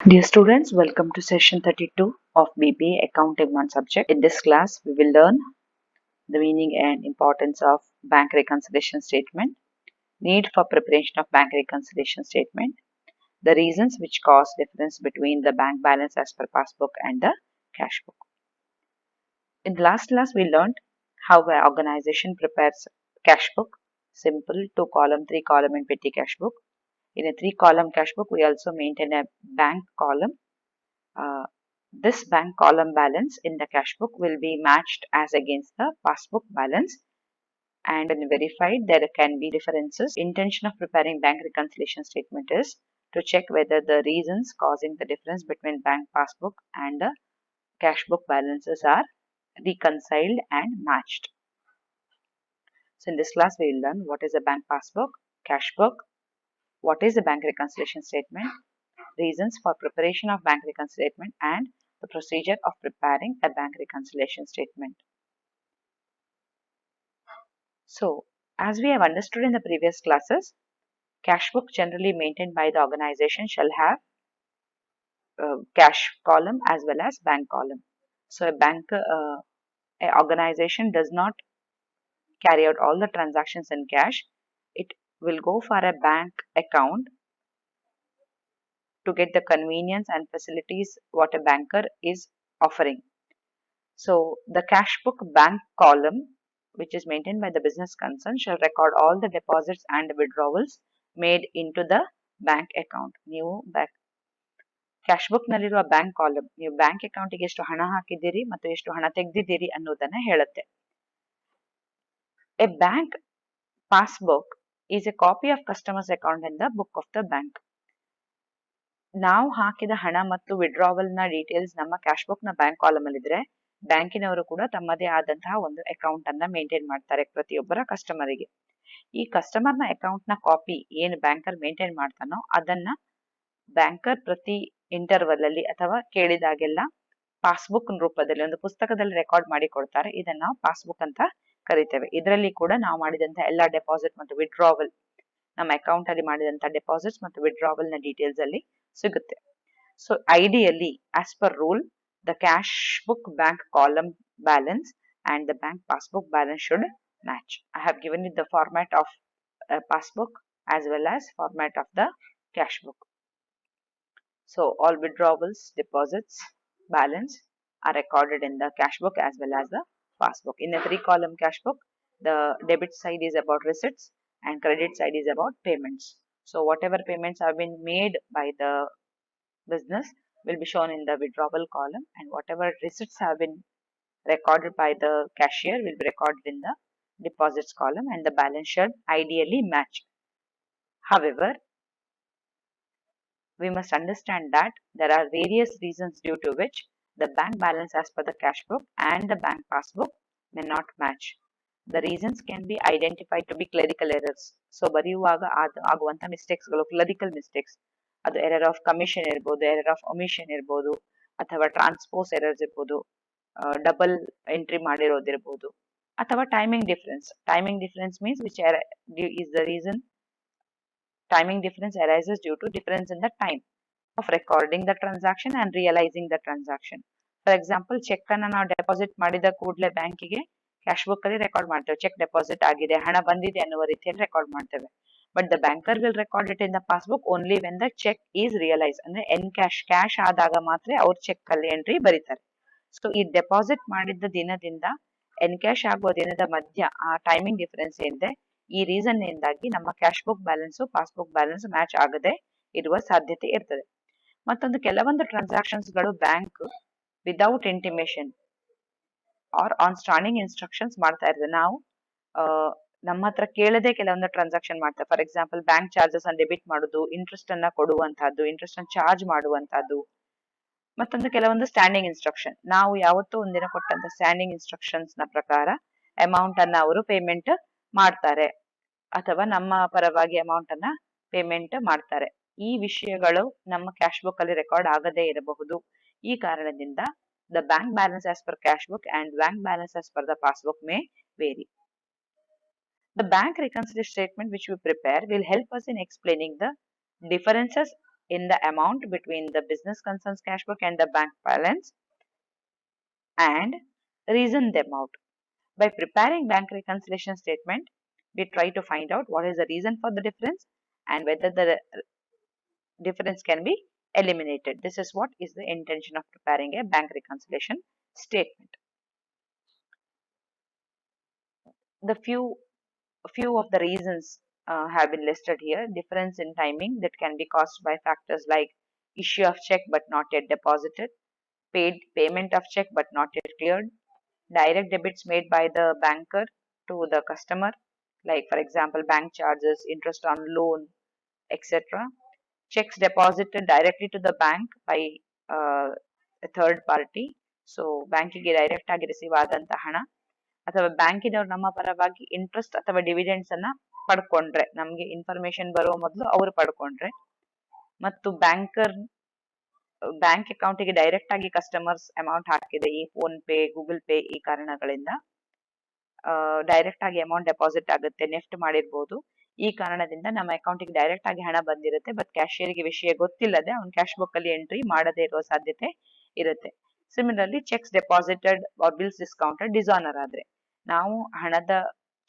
Dear students, welcome to session 32 of BBA Accounting 1 subject. In this class, we will learn the meaning and importance of bank reconciliation statement, need for preparation of bank reconciliation statement, the reasons which cause difference between the bank balance as per passbook and the cash book. In the last class, we learned how an organization prepares cash book, simple 2-column, 3-column and petty cash book. In a 3-column cash book, we also maintain a bank column. This bank column balance in the cash book will be matched as against the passbook balance, and when verified there can be differences. Intention of preparing bank reconciliation statement is to check whether the reasons causing the difference between bank passbook and the cash book balances are reconciled and matched. So in this class we will learn what is a bank passbook, cash book, what is a bank reconciliation statement, reasons for preparation of bank reconciliation statement, and the procedure of preparing a bank reconciliation statement. So, as we have understood in the previous classes, cash book generally maintained by the organization shall have cash column as well as bank column. So, a organization does not carry out all the transactions in cash. It will go for a bank account to get the convenience and facilities what a banker is offering. So, the cash book bank column, which is maintained by the business concern, shall record all the deposits and withdrawals made into the bank account. ನೀವು cash book ನಲ್ಲಿರುವ bank column, ನೀವು bank ಅಕೌಂಟಿಗೆ ಎಷ್ಟು ಹಣ ಹಾಕಿದ್ದೀರಿ ಮತ್ತು ಎಷ್ಟು ಹಣ ತೆಗೆದಿದ್ದೀರಿ ಅನ್ನೋದನ್ನ ಹೇಳುತ್ತೆ. A bank passbook is a copy of customer's account in the book of the bank. ನಾವು ಹಾಕಿದ ಹಣ ಮತ್ತು ವಿಡ್ರಾವಲ್ ನ ಡೀಟೇಲ್ಸ್ ನಮ್ಮ ಕ್ಯಾಶ್ ಬುಕ್ ನ ಬ್ಯಾಂಕ್ ಕಾಲಮ್ ಅಲ್ಲಿ ಇದ್ರೆ, ಬ್ಯಾಂಕಿನವರು ಕೂಡ ತಮ್ಮದೇ ಆದಂತಹ ಒಂದು ಅಕೌಂಟ್ ಅನ್ನ ಮೇಂಟೈನ್ ಮಾಡ್ತಾರೆ ಪ್ರತಿಯೊಬ್ಬರ ಕಸ್ಟಮರಿಗೆ. ಈ ಕಸ್ಟಮರ್ ನ ಅಕೌಂಟ್ ನ ಕಾಪಿ ಏನು ಬ್ಯಾಂಕರ್ ಮೇಂಟೈನ್ ಮಾಡ್ತಾನೋ ಅದನ್ನ ಬ್ಯಾಂಕರ್ ಪ್ರತಿ ಇಂಟರ್ವಲ್ ಅಲ್ಲಿ ಅಥವಾ ಕೇಳಿದಾಗೆಲ್ಲ ಪಾಸ್ಬುಕ್ ರೂಪದಲ್ಲಿ ಒಂದು ಪುಸ್ತಕದಲ್ಲಿ ರೆಕಾರ್ಡ್ ಮಾಡಿ ಕೊಡ್ತಾರೆ. ಇದನ್ನ ನಾವು ಪಾಸ್ಬುಕ್ ಅಂತ ಕರಿತೇವೆ. ಇದರಲ್ಲಿ ಕೂಡ ನಾವು ಮಾಡಿದಂತಹ ಎಲ್ಲಾ ಡೆಪಾಸಿಟ್ ಮತ್ತು ವಿಡ್ರಾವಲ್, ನಮ್ಮ ಅಕೌಂಟ್ ಅಲ್ಲಿ ಮಾಡಿದಂತ ಡೆಪಾಸಿಟ್ಸ್ ಮತ್ತು ವಿಡ್ರಾವಲ್ ನ ಡೀಟೇಲ್ಸ್ ಅಲ್ಲಿ ಸಿಗುತ್ತೆ. So ideally as per rule the cash book bank column balance and the bank passbook balance should match. I have given you the format of a passbook as well as format of the cash book. So all withdrawals, deposits, balance are recorded in the cash book as well as the passbook. In a 3-column cash book, the debit side is about receipts and credit side is about payments. So whatever payments have been made by the business will be shown in the withdrawal column, and whatever receipts have been recorded by the cashier will be recorded in the deposits column, and the balance should ideally match. However, we must understand that there are various reasons due to which the bank balance as per the cash book and the bank passbook may not match. The reasons can be identified to be clerical errors. So ಬರೆಯುವಾಗ ಆಗುವಂತ ಮಿಸ್ಟೇಕ್ಸ್ಗಳು clerical mistakes, ಅದು error of commission ಇರ್ಬೋದು, error of omission ಇರ್ಬೋದು, ಅಥವಾ transpose errors ಇರ್ಬೋದು, double entry ಮಾಡಿರೋದಿರ್ಬೋದು, ಅಥವಾ timing difference. Timing difference means which is the reason timing difference arises due to difference in the time of recording the transaction and realizing the transaction. For example, cheque ಅನ್ನ ನಾವು deposit ಮಾಡಿದ ಕೂಡಲೇ ಬ್ಯಾಂಕಿಗೆ cash book ಅಲ್ಲಿ record ಮಾಡ್ತೇವೆ, cheque deposit ಆಗಿದೆ, ಹಣ ಬಂದಿದೆ ಅನ್ನುವ ರೀತಿಯಲ್ಲಿ ರೆಕಾರ್ಡ್ ಮಾಡ್ತೇವೆ. But the banker will record it in the passbook only when the cheque is realise, ಅಂದ್ರೆ ಎನ್ ಕ್ಯಾಶ್ ಆದಾಗ ಮಾತ್ರ ಅವ್ರ ಚೆಕ್ ಅಲ್ಲಿ ಎಂಟ್ರಿ ಬರೀತಾರೆ. ಸೊ ಈ ಡೆಪಾಸಿಟ್ ಮಾಡಿದ ದಿನದಿಂದ ಎನ್ ಕ್ಯಾಶ್ ಆಗುವ ದಿನದ ಮಧ್ಯ ಆ ಟೈಮಿಂಗ್ ಡಿಫರೆನ್ಸ್ ಏನಿದೆ, ಈ ರೀಸನ್ ಇಂದಾಗಿ ನಮ್ಮ cash book balance passbook balance match ಆಗದೆ ಇರುವ ಸಾಧ್ಯತೆ ಇರ್ತದೆ. ಮತ್ತೊಂದು ಕೆಲವೊಂದು ಟ್ರಾನ್ಸಾಕ್ಷನ್ಸ್ ಗಳು bank without intimation or on standing instructions ಮಾಡ್ತಾ ಇರ್ತದೆ. ನಾವು ನಮ್ಮ ಹತ್ರ ಕೇಳದೆ ಕೆಲವೊಂದು ಟ್ರಾನ್ಸಾಕ್ಷನ್ ಮಾಡ್ತಾರೆ. ಫಾರ್ ಎಕ್ಸಾಂಪಲ್, ಬ್ಯಾಂಕ್ ಚಾರ್ಜಸ್ ಅನ್ನು ಡೆಬಿಟ್ ಮಾಡುದು, ಇಂಟ್ರೆಸ್ಟ್ ಅನ್ನ ಕೊಡುವಂತಹದ್ದು, ಇಂಟ್ರೆಸ್ಟ್ ಅನ್ನು ಚಾರ್ಜ್ ಮಾಡುವಂತಹದ್ದು. ಮತ್ತೊಂದು ಕೆಲವೊಂದು ಸ್ಟ್ಯಾಂಡಿಂಗ್ ಇನ್ಸ್ಟ್ರಕ್ಷನ್, ನಾವು ಯಾವತ್ತೂ ಒಂದಿನ ಕೊಟ್ಟಂತ ಸ್ಟ್ಯಾಂಡಿಂಗ್ ಇನ್ಸ್ಟ್ರಕ್ಷನ್ಸ್ ನ ಪ್ರಕಾರ ಅಮೌಂಟ್ ಅನ್ನ ಅವರು ಪೇಮೆಂಟ್ ಮಾಡ್ತಾರೆ ಅಥವಾ ನಮ್ಮ ಪರವಾಗಿ ಅಮೌಂಟ್ ಅನ್ನ ಪೇಮೆಂಟ್ ಮಾಡ್ತಾರೆ. ಈ ವಿಷಯಗಳು ನಮ್ಮ ಕ್ಯಾಶ್ ಬುಕ್ ಅಲ್ಲಿ ರೆಕಾರ್ಡ್ ಆಗದೇ ಇರಬಹುದು. ಈ ಕಾರಣದಿಂದ the bank balance as per cash book and bank balance as per the passbook may vary. The bank reconciliation statement which we prepare will help us in explaining the differences in the amount between the business concerns cash book and the bank balance and reason them out. By preparing bank reconciliation statement, we try to find out what is the reason for the difference and whether the difference can be eliminated. This is what is the intention of preparing a bank reconciliation statement. The few of the reasons have been listed here. Difference in timing that can be caused by factors like issue of check but not yet deposited, payment of check but not yet cleared, direct debits made by the banker to the customer, like for example bank charges, interest on loan, etc. Checks deposited directly to the bank by a third party. So ಬ್ಯಾಂಕಿಗೆ direct ಆಗಿ receive ಆದಂತ ಹಣ ಅಥವಾ ಬ್ಯಾಂಕಿನವ್ರು ನಮ್ಮ ಪರವಾಗಿ interest ಅಥವಾ dividends ಅನ್ನ ಪಡ್ಕೊಂಡ್ರೆ, ನಮ್ಗೆ ಇನ್ಫಾರ್ಮೇಶನ್ ಬರುವ ಮೊದಲು ಅವರು ಪಡ್ಕೊಂಡ್ರೆ, ಮತ್ತು ಬ್ಯಾಂಕ್ ಅಕೌಂಟಿಗೆ ಡೈರೆಕ್ಟ್ ಆಗಿ ಕಸ್ಟಮರ್ಸ್ ಅಮೌಂಟ್ ಹಾಕಿದೆ ಈ ಫೋನ್ ಪೇ, ಗೂಗಲ್ ಪೇ ಈ ಕಾರಣಗಳಿಂದ ಡೈರೆಕ್ಟ್ ಆಗಿ ಅಮೌಂಟ್ ಡೆಪಾಸಿಟ್ ಆಗುತ್ತೆ, ನೆಫ್ಟ್ ಮಾಡಿರ್ಬೋದು. ಈ ಕಾರಣದಿಂದ ನಮ್ಮ ಅಕೌಂಟಿಗೆ ಡೈರೆಕ್ಟ್ ಆಗಿ ಹಣ ಬಂದಿರುತ್ತೆ, ಬಟ್ ಕ್ಯಾಶಿಯರ್ಗೆ ವಿಷಯ ಗೊತ್ತಿಲ್ಲದೆ ಅವ್ನು ಕ್ಯಾಶ್ ಬುಕ್ ಅಲ್ಲಿ ಎಂಟ್ರಿ ಮಾಡದೇ ಇರುವ ಸಾಧ್ಯತೆ ಇರುತ್ತೆ. Similarly cheques deposited or bills discounted dishonour ಆದ್ರೆ, ನಾವು ಹಣದ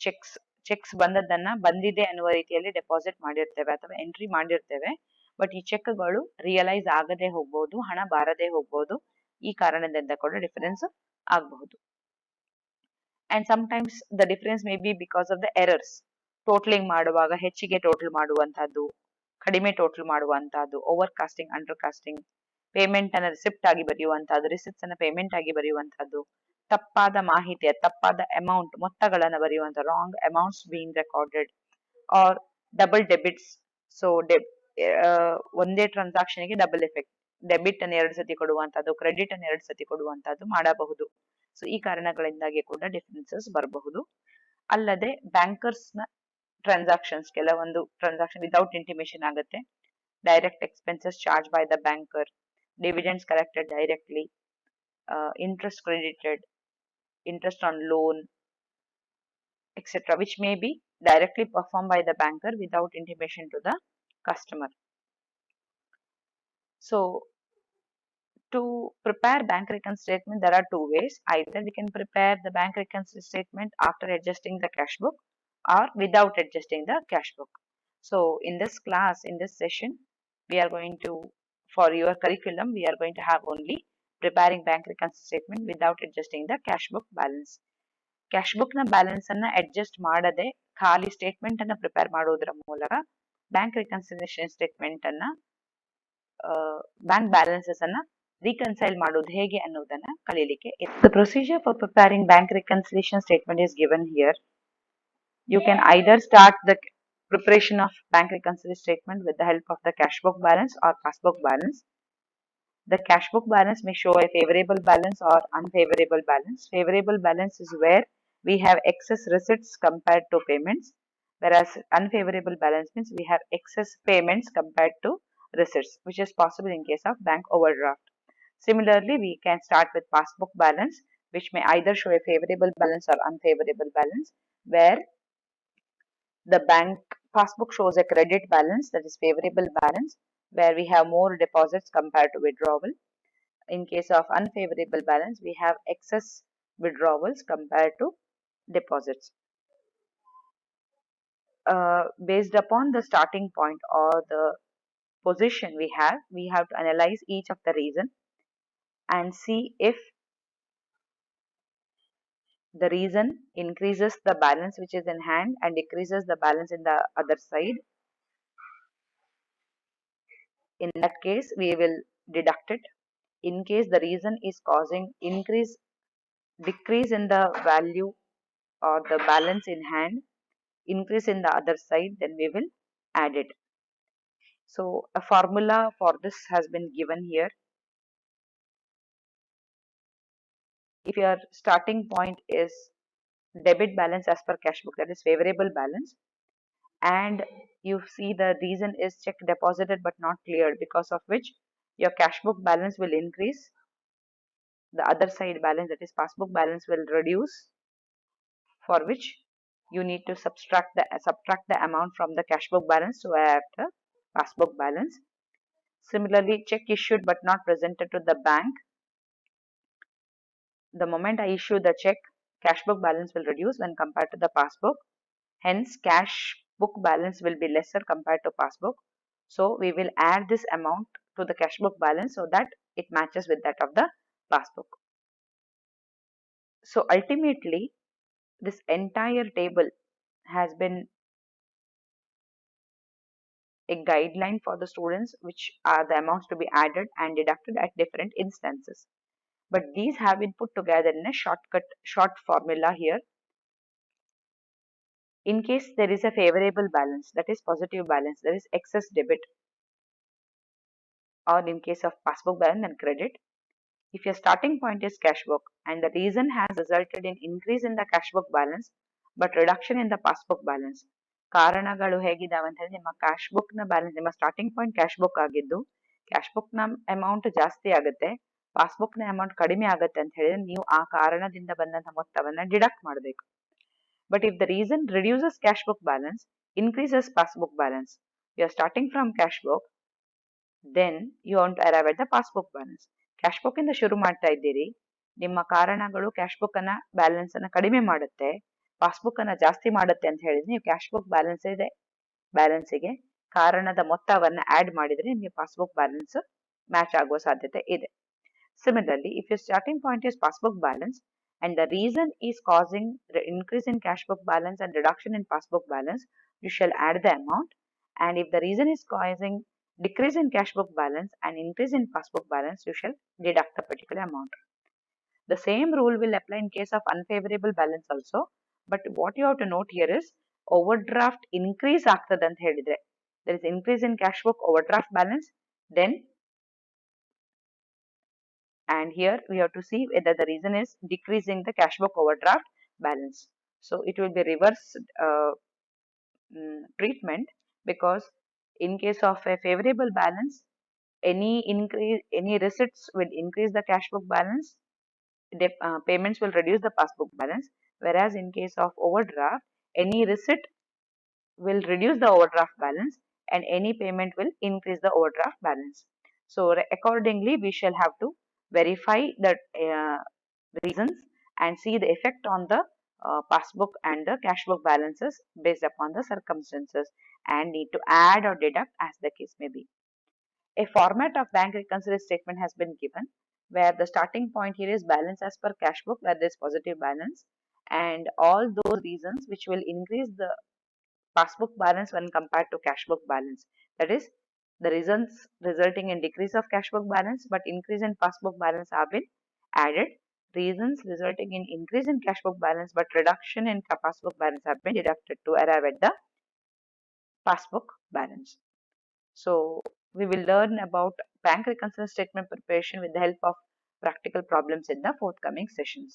ಚೆಕ್ಸ್ ಬಂದದ್ದನ್ನ ಬಂದಿದೆ ಅನ್ನುವ ರೀತಿಯಲ್ಲಿ ಡೆಪಾಸಿಟ್ ಮಾಡಿರ್ತೇವೆ ಅಥವಾ ಎಂಟ್ರಿ ಮಾಡಿರ್ತೇವೆ, ಬಟ್ ಈ ಚೆಕ್ಗಳು ರಿಯಲೈಸ್ ಆಗದೆ ಹೋಗ್ಬೋದು, ಹಣ ಬಾರದೆ ಹೋಗ್ಬೋದು. ಈ ಕಾರಣದಿಂದ ಕೂಡ ಡಿಫರೆನ್ಸ್ ಆಗಬಹುದು. And sometimes the difference may be because of the errors. Totalling ಮಾಡುವಾಗ ಹೆಚ್ಚಿಗೆ ಟೋಟಲ್ ಮಾಡುವಂತಹದ್ದು, ಕಡಿಮೆ ಟೋಟಲ್ ಮಾಡುವಂತಹದ್ದು, over casting, under casting, payment ಅನ್ನ ರಿಸಿಪ್ಟ್ ಆಗಿ ಬರೆಯುವಂತಹದ್ದು, ರಿಸಿಪ್ಟ್ಸ್ ಅನ್ನ ಪೇಮೆಂಟ್ ಆಗಿ ಬರೆಯುವಂತಹದ್ದು, ತಪ್ಪಾದ ಮಾಹಿತಿಯ ತಪ್ಪಾದ ಅಮೌಂಟ್ ಮೊತ್ತಗಳನ್ನ ಬರೆಯುವಂತ wrong amounts being recorded, or double debits. So ಒಂದೇ ಟ್ರಾನ್ಸಾಕ್ಷನ್ ಗೆ ಡಬಲ್ ಎಫೆಕ್ಟ್, ಡೆಬಿಟ್ ಅನ್ನು 2 ಸತಿ ಕೊಡುವಂತಹದ್ದು, ಕ್ರೆಡಿಟ್ ಅನ್ನು 2 ಸತಿ ಕೊಡುವಂತಹದ್ದು ಮಾಡಬಹುದು. ಸೊ ಈ ಕಾರಣಗಳಿಂದಾಗಿ ಕೂಡ ಡಿಫರೆನ್ಸಸ್ ಬರಬಹುದು. ಅಲ್ಲದೆ ಬ್ಯಾಂಕರ್ಸ್ ನ ಟ್ರಾನ್ಸಾಕ್ಷನ್ಸ್, ಕೆಲವೊಂದು ಟ್ರಾನ್ಸಾಕ್ಷನ್ ವಿದೌಟ್ ಇಂಟಿಮೇಷನ್ ಆಗುತ್ತೆ. Direct expenses charge by the banker, dividends collected directly, interest credited, interest on loan, etc., which may be directly performed by the banker without intimation to the customer. So to prepare bank reconciliation statement, there are two ways. Either we can prepare the bank reconciliation statement after adjusting the cash book or without adjusting the cash book. So in this class, in this session, we are going to, for your curriculum, we are going to have only preparing bank reconciliation statement without adjusting the cash book balance. Cash book ನ balance ಅನ್ನ adjust ಮಾಡದೆ ಖಾಲಿ statement ಅನ್ನ prepare ಮಾಡೋದ್ರ ಮೂಲಕ bank reconciliation statement ಅನ್ನ, bank balances ಅನ್ನ reconcile ಮಾಡೋದು ಹೇಗೆ ಅನ್ನೋದನ್ನ ಕಲೀಲಿಕ್ಕೆ. The procedure for preparing bank reconciliation statement is given here. You can either start the preparation of bank reconciliation statement with the help of the cash book balance or passbook balance. The cash book balance may show a favorable balance or unfavorable balance. Favorable balance is where we have excess receipts compared to payments, whereas unfavorable balance means we have excess payments compared to receipts, which is possible in case of bank overdraft. Similarly, we can start with passbook balance, which may either show a favorable balance or unfavorable balance, where the bank passbook shows a credit balance, that is favorable balance, where we have more deposits compared to withdrawal. In case of unfavorable balance, we have excess withdrawals compared to deposits. Based upon the starting point or the position we have to analyze each of the reason and see if the reason increases the balance which is in hand and decreases the balance in the other side. In that case, we will deduct it. In case the reason is causing decrease in the value or the balance in hand, increase in the other side, then we will add it. So a formula for this has been given here. If your starting point is debit balance as per cash book, that is favorable balance, and you see the reason is check deposited but not cleared, because of which your cash book balance will increase, the other side balance, that is passbook balance, will reduce, for which you need to subtract the amount from the cash book balance to add the passbook balance. Similarly, check issued but not presented to the bank. The moment I issue the check, cash book balance will reduce when compared to the passbook. Hence, cash book balance will be lesser compared to passbook. So, we will add this amount to the cash book balance so that it matches with that of the passbook. So, ultimately, this entire table has been a guideline for the students, which are the amounts to be added and deducted at different instances. But these have been put together in a short formula here. In case there is a favorable balance, that is positive balance, there is excess debit, or in case of passbook balance and credit. If your starting point is cash book and the reason has resulted in increase in the cash book balance but reduction in the passbook balance, ಕಾರಣಗಳು ಹೇಗಿದಾವೆ ಅಂತ ಹೇಳಿ ನಿಮ್ಮ cash book ನ balance, ನಿಮ್ಮ starting point cash book ಆಗಿದ್ದು cash book ನ amount ಜಾಸ್ತಿ ಆಗುತ್ತೆ, ಪಾಸ್ಬುಕ್ ನ ಅಮೌಂಟ್ ಕಡಿಮೆ ಆಗುತ್ತೆ ಅಂತ ಹೇಳಿದ್ರೆ ನೀವು ಆ ಕಾರಣದಿಂದ ಬಂದಂತ ಮೊತ್ತವನ್ನ ಡಿಡಕ್ಟ್ ಮಾಡಬೇಕು. But if the reason reduces cash book balance, increases passbook balance, you are starting from cash book, then you want to arrive at the passbook balance. Cash book ಇಂದ ಶುರು ಮಾಡ್ತಾ ಇದ್ದೀರಿ, ನಿಮ್ಮ ಕಾರಣಗಳು ಕ್ಯಾಶ್ ಬುಕ್ ಅನ್ನ balance ಅನ್ನ ಕಡಿಮೆ ಮಾಡುತ್ತೆ, ಪಾಸ್ಬುಕ್ ಅನ್ನ ಜಾಸ್ತಿ ಮಾಡುತ್ತೆ ಅಂತ ಹೇಳಿದ್ರೆ ನೀವು ಕ್ಯಾಶ್ ಬುಕ್ ಬ್ಯಾಲೆನ್ಸಿಗೆ ಕಾರಣದ ಮೊತ್ತವನ್ನ ಆಡ್ ಮಾಡಿದ್ರೆ ನಿಮಗೆ ಪಾಸ್ಬುಕ್ ಬ್ಯಾಲೆನ್ಸ್ ಮ್ಯಾಚ್ ಆಗುವ ಸಾಧ್ಯತೆ ಇದೆ. Similarly, if your starting point is passbook balance and the reason is causing the increase in cash book balance and reduction in passbook balance, you shall add the amount. And if the reason is causing decrease in cash book balance and increase in passbook balance, you shall deduct the particular amount. The same rule will apply in case of unfavorable balance also. But what you have to note here is overdraft increase ಆಗ್ತದೆ ಅಂತ ಹೇಳಿದ್ರೆ, there is increase in cash book overdraft balance, then and here we have to see whether the reason is decreasing the cash book overdraft balance. So it will be reverse treatment, because in case of a favorable balance, any receipts will increase the cash book balance, payments will reduce the passbook balance, whereas in case of overdraft, any receipt will reduce the overdraft balance and any payment will increase the overdraft balance. So accordingly, we shall have to verify the reasons and see the effect on the passbook and the cash book balances based upon the circumstances and need to add or deduct as the case may be. A format of bank reconciliation statement has been given where the starting point here is balance as per cash book, where there is positive balance, and all those reasons which will increase the passbook balance when compared to cash book balance. That is, the reasons resulting in decrease of cash book balance but increase in passbook balance have been added. Reasons resulting in increase in cash book balance but reduction in passbook balance have been deducted to arrive at the passbook balance. So we will learn about bank reconciliation statement preparation with the help of practical problems in the forthcoming sessions.